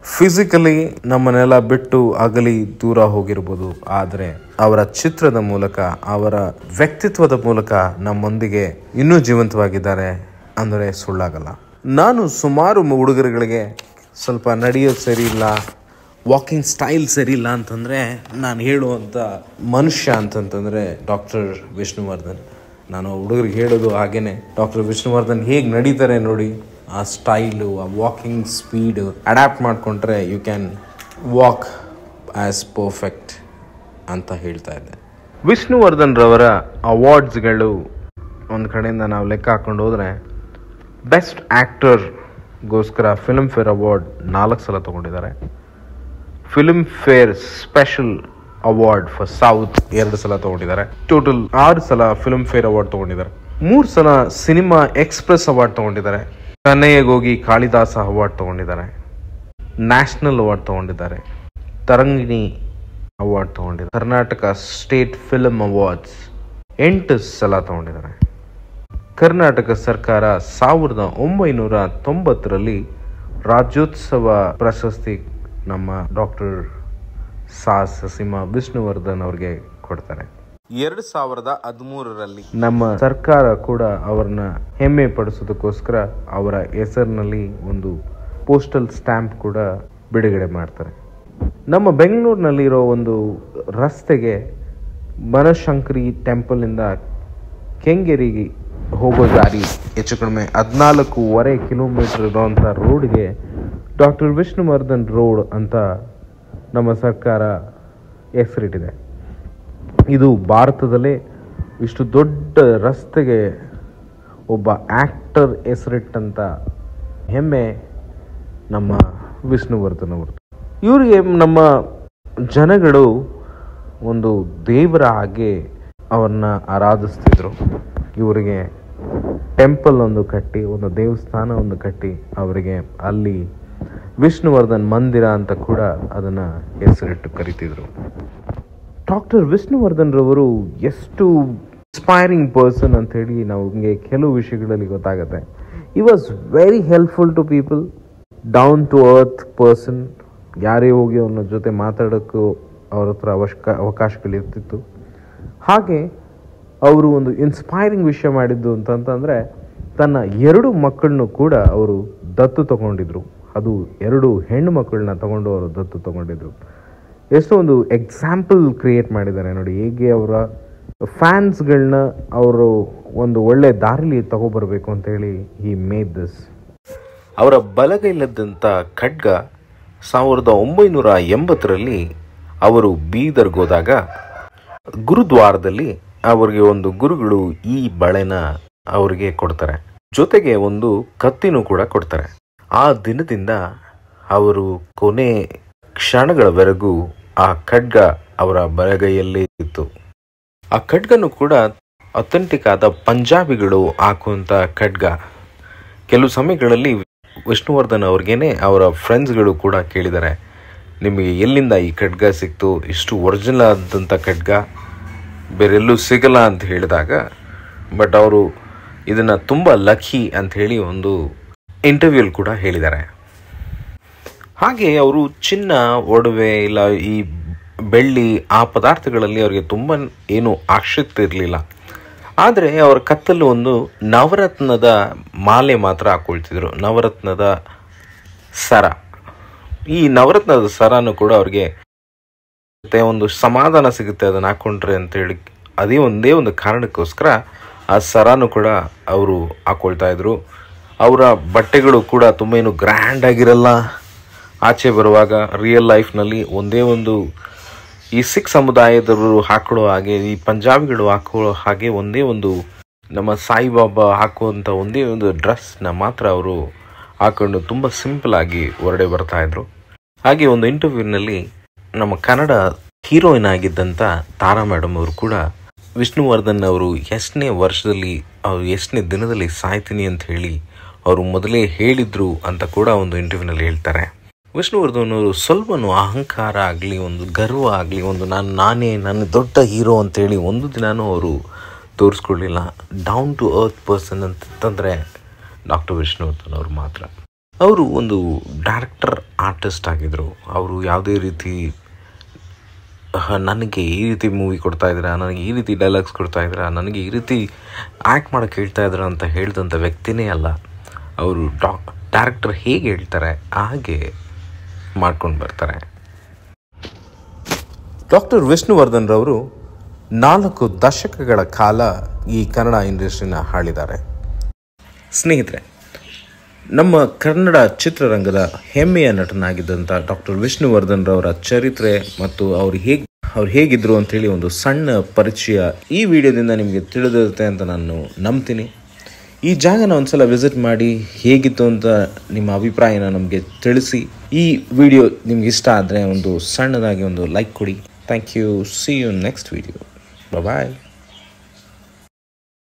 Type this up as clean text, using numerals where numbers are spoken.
Physically ನಮ್ಮನ್ನೆಲ್ಲ ಬಿಟ್ಟು ಅಗಲಿ ದೂರ ಹೋಗಿರ್ಬೋದು, ಆದರೆ ಅವರ ಚಿತ್ರದ ಮೂಲಕ, ಅವರ ವ್ಯಕ್ತಿತ್ವದ ಮೂಲಕ ನಮ್ಮೊಂದಿಗೆ ಇನ್ನೂ ಜೀವಂತವಾಗಿದ್ದಾರೆ ಅಂದರೆ ಸುಳ್ಳಾಗಲ್ಲ. ನಾನು ಸುಮಾರು ಹುಡುಗರುಗಳಿಗೆ ಸ್ವಲ್ಪ ನಡೆಯೋದು ಸರಿ ಇಲ್ಲ, ವಾಕಿಂಗ್ ಸ್ಟೈಲ್ ಸರಿ ಇಲ್ಲ ಅಂತಂದರೆ ನಾನು ಹೇಳುವಂಥ ಮನುಷ್ಯ ಅಂತಂತಂದರೆ ಡಾಕ್ಟರ್ ವಿಷ್ಣುವರ್ಧನ್. ನಾನು ಹುಡುಗರಿಗೆ ಹೇಳೋದು ಹಾಗೇನೆ, ಡಾಕ್ಟರ್ ವಿಷ್ಣುವರ್ಧನ್ ಹೇಗೆ ನಡೀತಾರೆ ನೋಡಿ, ಆ ಸ್ಟೈಲು, ಆ ವಾಕಿಂಗ್ ಸ್ಪೀಡು ಅಡ್ಯಾಪ್ಟ್ ಮಾಡಿಕೊಂಡ್ರೆ you can walk as perfect ಅಂತ ಹೇಳ್ತಾ ಇದ್ದೆ. ವಿಷ್ಣುವರ್ಧನ್ ರವರ ಅವಾರ್ಡ್ಸ್ಗಳು ಒಂದು ಕಡೆಯಿಂದ ನಾವು ಲೆಕ್ಕ ಹಾಕೊಂಡು ಹೋದರೆ, ಬೆಸ್ಟ್ ಆ್ಯಕ್ಟರ್ಗೋಸ್ಕರ ಫಿಲ್ಮ್ ಫೇರ್ ಅವಾರ್ಡ್ 4 ಸಲ ತೊಗೊಂಡಿದ್ದಾರೆ. Filmfare special award for south 2 ಸಲ ತೊಗೊಂಡಿದ್ದಾರೆ. ಟೋಟಲ್ 6 ಸಲ ಫಿಲ್ಮ್ ಫೇರ್ ಅವಾರ್ಡ್ ತೊಗೊಂಡಿದ್ದಾರೆ. 3 ಸಲ ಸಿನಿಮಾ ಎಕ್ಸ್ಪ್ರೆಸ್ ಅವಾರ್ಡ್ ತೊಗೊಂಡಿದ್ದಾರೆ. ಚೆನ್ನೈಗೋಗಿ ಕಾಳಿದಾಸ ಅವಾರ್ಡ್ ತೊಗೊಂಡಿದ್ದಾರೆ. ನ್ಯಾಷನಲ್ ಅವಾರ್ಡ್ ತೊಗೊಂಡಿದ್ದಾರೆ. ತರಂಗಿಣಿ ಅವಾರ್ಡ್ ತೊಗೊಂಡಿದ್ದಾರೆ. ಕರ್ನಾಟಕ ಸ್ಟೇಟ್ ಫಿಲ್ಮ್ ಅವಾರ್ಡ್ಸ್ 8 ಸಲ ತೊಗೊಂಡಿದ್ದಾರೆ. ಕರ್ನಾಟಕ ಸರ್ಕಾರ 1990ರಲ್ಲಿ ರಾಜ್ಯೋತ್ಸವ ಪ್ರಶಸ್ತಿ ನಮ್ಮ ಡಾಕ್ಟರ್ ಸಾಹಸ ವಿಷ್ಣುವರ್ಧನ್ ಅವ್ರಿಗೆ ಕೊಡ್ತಾರೆ. 2013ರಲ್ಲಿ ನಮ್ಮ ಸರ್ಕಾರ ಕೂಡ ಅವರನ್ನ ಹೆಮ್ಮೆ ಪಡಿಸೋದಕ್ಕೋಸ್ಕರ ಅವರ ಹೆಸರಿನಲ್ಲಿ ಒಂದು ಪೋಸ್ಟಲ್ ಸ್ಟ್ಯಾಂಪ್ ಕೂಡ ಬಿಡುಗಡೆ ಮಾಡ್ತಾರೆ. ನಮ್ಮ ಬೆಂಗಳೂರಿನಲ್ಲಿರೋ ಒಂದು ರಸ್ತೆಗೆ ಬನಶಂಕರಿ ಟೆಂಪಲ್ನಿಂದ ಕೆಂಗೇರಿಗೆ ಹೋಗೋ ದಾರಿ ಹೆಚ್ಚು ಕಡಿಮೆ 14.5 ಕಿಲೋಮೀಟರ್ ಇರೋವಂಥ ರೋಡ್ಗೆ ಡಾಕ್ಟರ್ ವಿಷ್ಣುವರ್ಧನ್ ರೋಡ್ ಅಂತ ನಮ್ಮ ಸರ್ಕಾರ ಹೆಸರಿಟ್ಟಿದೆ. ಇದು ಭಾರತದಲ್ಲೇ ಇಷ್ಟು ದೊಡ್ಡ ರಸ್ತೆಗೆ ಒಬ್ಬ ಆ್ಯಕ್ಟರ್ ಹೆಸರಿಟ್ಟಂಥ ಹೆಮ್ಮೆ ನಮ್ಮ ವಿಷ್ಣುವರ್ಧನ್ ಅವರು. ಇವರಿಗೆ ನಮ್ಮ ಜನಗಳು ಒಂದು ದೇವರ ಹಾಗೆ ಅವ್ರನ್ನ ಆರಾಧಿಸ್ತಿದ್ರು. ಇವರಿಗೆ ಟೆಂಪಲ್ ಒಂದು ಕಟ್ಟಿ, ಒಂದು ದೇವಸ್ಥಾನ ಒಂದು ಕಟ್ಟಿ, ಅವರಿಗೆ ಅಲ್ಲಿ ವಿಷ್ಣುವರ್ಧನ್ ಮಂದಿರ ಅಂತ ಕೂಡ ಅದನ್ನು ಹೆಸರಿಟ್ಟು ಕರಿತಿದ್ರು. ಡಾಕ್ಟರ್ ವಿಷ್ಣುವರ್ಧನ್ ರವರು ಎಷ್ಟು ಇನ್ಸ್ಪೈರಿಂಗ್ ಪರ್ಸನ್ ಅಂಥೇಳಿ ನಮಗೆ ಕೆಲವು ವಿಷಯಗಳಲ್ಲಿ ಗೊತ್ತಾಗುತ್ತೆ. ಈ was very helpful to people, down to earth person. ಯಾರೇ ಹೋಗಿ ಅವನ ಜೊತೆ ಮಾತಾಡೋಕ್ಕೂ ಅವ್ರ ಹತ್ರ ಅವಕಾಶಗಳಿರ್ತಿತ್ತು. ಹಾಗೆ ಅವರು ಒಂದು ಇನ್ಸ್ಪೈರಿಂಗ್ ವಿಷಯ ಮಾಡಿದ್ದು ಅಂತಂತಂದರೆ, ತನ್ನ 2 ಮಕ್ಕಳನ್ನು ಕೂಡ ಅವರು ದತ್ತು ತಗೊಂಡಿದ್ರು. ಅದು 2 ಹೆಣ್ಣು ಮಕ್ಕಳನ್ನ ತಗೊಂಡು ಅವರು ದತ್ತು ತಗೊಂಡಿದ್ರು. ಎಷ್ಟೋ ಒಂದು ಎಕ್ಸಾಂಪಲ್ ಕ್ರಿಯೇಟ್ ಮಾಡಿದ್ದಾರೆ ನೋಡಿ, ಹೇಗೆ ಅವರ ಫ್ಯಾನ್ಸ್ಗಳನ್ನ ಅವರು ಒಂದು ಒಳ್ಳೆ ದಾರಿಲಿ ತಗೊಬರ್ಬೇಕು ಅಂತೇಳಿ ಈ ಮೇಡ್ ದಿಸ್. ಅವರ ಬಲಗೈಲದ್ದಂಥ ಖಡ್ಗ 1980ರಲ್ಲಿ ಅವರು ಬೀದರ್ಗೋದಾಗ ಗುರುದ್ವಾರದಲ್ಲಿ ಅವರಿಗೆ ಒಂದು ಗುರುಗಳು ಈ ಬಳೆನ ಅವರಿಗೆ ಕೊಡ್ತಾರೆ. ಜೊತೆಗೆ ಒಂದು ಕತ್ತಿನೂ ಕೂಡ ಕೊಡ್ತಾರೆ. ಆ ದಿನದಿಂದ ಅವರು ಕೊನೆ ಕ್ಷಣಗಳವರೆಗೂ ಆ ಖಡ್ಗ ಅವರ ಬಲಗೈಯಲ್ಲಿ ಇತ್ತು. ಆ ಖಡ್ಗನು ಕೂಡ ಅಥೆಂಟಿಕ್ ಆದ ಪಂಜಾಬಿಗಳು ಹಾಕುವಂಥ ಖಡ್ಗ. ಕೆಲವು ಸಮಯಗಳಲ್ಲಿ ವಿಷ್ಣುವರ್ಧನ್ ಅವ್ರಿಗೇನೆ ಅವರ ಫ್ರೆಂಡ್ಸ್ಗಳು ಕೂಡ ಕೇಳಿದ್ದಾರೆ, ನಿಮಗೆ ಎಲ್ಲಿಂದ ಈ ಖಡ್ಗ ಸಿಕ್ತು, ಇಷ್ಟು ಒರಿಜಿನಲ್ ಆದಂಥ ಖಡ್ಗ ಬೇರೆಲ್ಲೂ ಸಿಗಲ್ಲ ಅಂತ ಹೇಳಿದಾಗ, ಬಟ್ ಅವರು ಇದನ್ನು ತುಂಬ ಲಕ್ಕಿ ಅಂಥೇಳಿ ಒಂದು ಇಂಟರ್ವ್ಯೂಲ್ ಕೂಡ ಹೇಳಿದ್ದಾರೆ. ಹಾಗೆ ಅವರು ಚಿನ್ನ, ಒಡವೆ ಇಲ್ಲ ಈ ಬೆಳ್ಳಿ ಆ ಪದಾರ್ಥಗಳಲ್ಲಿ ಅವರಿಗೆ ತುಂಬ ಏನು ಆಸಕ್ತಿ ಇರಲಿಲ್ಲ. ಆದರೆ ಅವರ ಕತ್ತಲ್ಲಿ ಒಂದು ನವರತ್ನದ ಮಾಲೆ ಮಾತ್ರ ಹಾಕ್ಕೊಳ್ತಿದ್ರು, ನವರತ್ನದ ಸರ. ಈ ನವರತ್ನದ ಸರನು ಕೂಡ ಅವ್ರಿಗೆ ಒಂದು ಸಮಾಧಾನ ಸಿಗುತ್ತೆ ಅದನ್ನು ಹಾಕ್ಕೊಂಡ್ರೆ ಅಂತೇಳಿ, ಅದೇ ಒಂದೇ ಒಂದು ಕಾರಣಕ್ಕೋಸ್ಕರ ಆ ಸರನು ಕೂಡ ಅವರು ಹಾಕ್ಕೊಳ್ತಾ ಇದ್ರು. ಅವರ ಬಟ್ಟೆಗಳು ಕೂಡ ತುಂಬ ಏನು ಗ್ರ್ಯಾಂಡ್ ಆಗಿರಲ್ಲ. ಆಚೆ ಬರುವಾಗ ರಿಯಲ್ ಲೈಫ್ನಲ್ಲಿ ಒಂದೇ ಒಂದು ಈ ಸಿಖ್ ಸಮುದಾಯದವರು ಹಾಕೊಳ್ಳೋ ಹಾಗೆ, ಈ ಪಂಜಾಬಿಗಳು ಹಾಕೊಳ್ಳೋ ಹಾಗೆ ಒಂದೇ ಒಂದು ನಮ್ಮ ಸಾಯಿಬಾಬಾ ಹಾಕುವಂಥ ಒಂದೇ ಒಂದು ಡ್ರೆಸ್ನ ಮಾತ್ರ ಅವರು ಹಾಕೊಂಡು ತುಂಬ ಸಿಂಪಲ್ ಆಗಿ ಹೊರಡೆ ಬರ್ತಾಯಿದ್ರು. ಹಾಗೆ ಒಂದು ಇಂಟರ್ವ್ಯೂನಲ್ಲಿ ನಮ್ಮ ಕನ್ನಡ ಹೀರೋಯಿನ್ ಆಗಿದ್ದಂಥ ತಾರಾ ಮೇಡಮ್ ಅವರು ಕೂಡ ವಿಷ್ಣುವರ್ಧನ್ ಅವರು ಎಷ್ಟನೇ ವರ್ಷದಲ್ಲಿ, ಅವರು ಎಷ್ಟನೇ ದಿನದಲ್ಲಿ ಸಾಯ್ತೀನಿ ಅಂತ ಹೇಳಿ ಅವರು ಮೊದಲೇ ಹೇಳಿದ್ರು ಅಂತ ಕೂಡ ಒಂದು ಇಂಟರ್ವ್ಯೂನಲ್ಲಿ ಹೇಳ್ತಾರೆ. ವಿಷ್ಣುವರ್ಧನ್ ಅವರು ಸ್ವಲ್ಪನೂ ಅಹಂಕಾರ ಆಗಲಿ, ಒಂದು ಗರ್ವ ಆಗಲಿ, ಒಂದು ನಾನು ದೊಡ್ಡ ಹೀರೋ ಅಂತೇಳಿ ಒಂದು ದಿನಾನೂ ಅವರು ತೋರಿಸ್ಕೊಳ್ಳಿಲ್ಲ. ಡೌನ್ ಟು ಅರ್ತ್ ಪರ್ಸನ್ ಅಂತಂದರೆ ಡಾಕ್ಟರ್ ವಿಷ್ಣುವರ್ಧನ್ ಅವರು ಮಾತ್ರ. ಅವರು ಒಂದು ಡೈರೆಕ್ಟರ್ ಆರ್ಟಿಸ್ಟ್ ಆಗಿದ್ದರು. ಅವರು ಯಾವುದೇ ರೀತಿ ನನಗೆ ಈ ರೀತಿ ಮೂವಿ ಕೊಡ್ತಾಯಿದ್ದೀರಾ, ನನಗೆ ಈ ರೀತಿ ಡೈಲಾಗ್ಸ್ ಕೊಡ್ತಾಯಿದ್ದೀರಾ, ನನಗೆ ಈ ರೀತಿ ಆ್ಯಕ್ಟ್ ಮಾಡೋಕ್ಕೆ ಹೇಳ್ತಾಯಿದ್ದೀರಾ ಅಂತ ಹೇಳಿದಂಥ ವ್ಯಕ್ತಿನೇ ಅಲ್ಲ. ಅವರು ಡೈರೆಕ್ಟರ್ ಹೇಗೆ ಹೇಳ್ತಾರೆ ಹಾಗೆ ಮಾಡ್ಕೊಂಡು ಬರ್ತಾರೆ. ಡಾಕ್ಟರ್ ವಿಷ್ಣುವರ್ಧನ್ ರವರು 4 ದಶಕಗಳ ಕಾಲ ಈ ಕನ್ನಡ ಇಂಡಸ್ಟ್ರಿನ ಆಳಿದ್ದಾರೆ. ಸ್ನೇಹಿತರೆ, ನಮ್ಮ ಕನ್ನಡ ಚಿತ್ರರಂಗದ ಹೆಮ್ಮೆಯ ನಟನಾಗಿದ್ದಂಥ ಡಾಕ್ಟರ್ ವಿಷ್ಣುವರ್ಧನ್ ರವರ ಚರಿತ್ರೆ ಮತ್ತು ಅವ್ರು ಹೇಗಿದ್ರು ಅಂಥೇಳಿ ಒಂದು ಸಣ್ಣ ಪರಿಚಯ ಈ ವಿಡಿಯೋದಿಂದ ನಿಮಗೆ ತಿಳಿದಿರುತ್ತೆ ಅಂತ ನಾನು ನಂಬ್ತೀನಿ. ಈ ಜಾಗನ ಒಂದ್ಸಲ ವಿಸಿಟ್ ಮಾಡಿ ಹೇಗಿತ್ತು ಅಂತ ನಿಮ್ಮ ಅಭಿಪ್ರಾಯನ ನಮಗೆ ತಿಳಿಸಿ. ಈ ವಿಡಿಯೋ ನಿಮ್ಗೆ ಇಷ್ಟ ಆದರೆ ಒಂದು ಸಣ್ಣದಾಗಿ ಒಂದು ಲೈಕ್ ಕೊಡಿ. Thank you. See you next video. Bye.